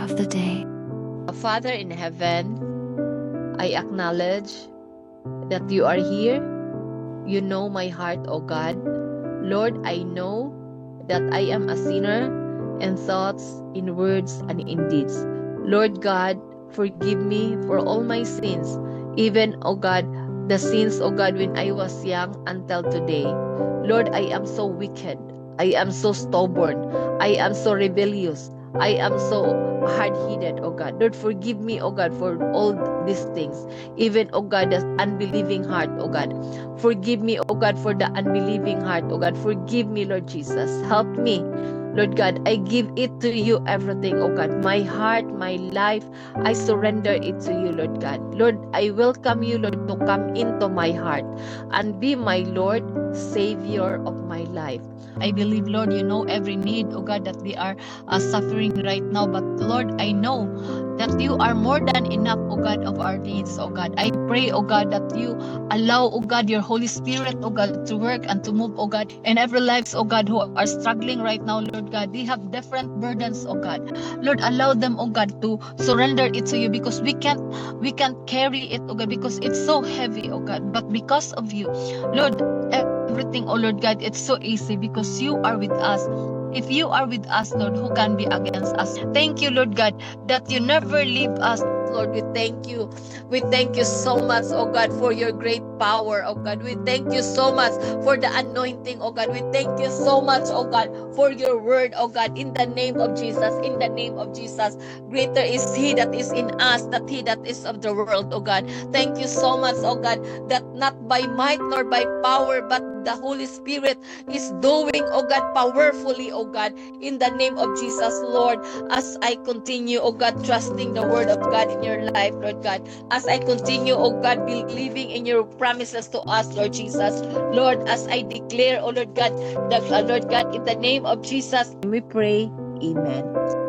of the day. Father in heaven, I acknowledge that you are here. You know my heart, O God. Lord, I know that I am a sinner in thoughts, in words, and in deeds. Lord God, forgive me for all my sins, even, O God, the sins, O God, when I was young until today. Lord, I am so wicked. I am so stubborn. I am so rebellious. I am so hard-headed, oh God. Lord, forgive me, oh God, for all these things. Even, oh God, the unbelieving heart, oh God. Forgive me, oh God, for the unbelieving heart, oh God. Forgive me, Lord Jesus. Help me, Lord God. I give it to you, everything, oh God. My heart, my life, I surrender it to you, Lord God. Lord, I welcome you, Lord, to come into my heart and be my Lord, Savior of my life. I believe, Lord, you know every need, oh God, that we are suffering right now. But Lord, I know that you are more than enough, oh God, of our needs, oh God. I pray, oh God, that you allow, oh God, your Holy Spirit, oh God, to work and to move, oh God, in every lives, oh God, who are struggling right now, Lord God. They have different burdens, oh God. Lord, allow them, oh God, to surrender it to you, because we can't carry it, oh God, because it's so heavy, oh God. But because of you, Lord, everything, oh Lord God, it's so easy because you are with us. If you are with us, Lord, who can be against us? Thank you, Lord God, that you never leave us. Lord, we thank you. We thank you so much, oh God, for your great power, oh God. We thank you so much for the anointing, oh God. We thank you so much, oh God, for your word, oh God, in the name of Jesus, in the name of Jesus. Greater is he that is in us, than he that is of the world, oh God. Thank you so much, oh God, that not by might nor by power, but the Holy Spirit is doing, oh God, powerfully, oh God, in the name of Jesus, Lord, as I continue, oh God, trusting the word of God in your life, Lord God, as I continue, oh God, believing in your promises to us, Lord Jesus, Lord, as I declare, oh Lord God, that, Lord God, in the name of Jesus, we pray, amen.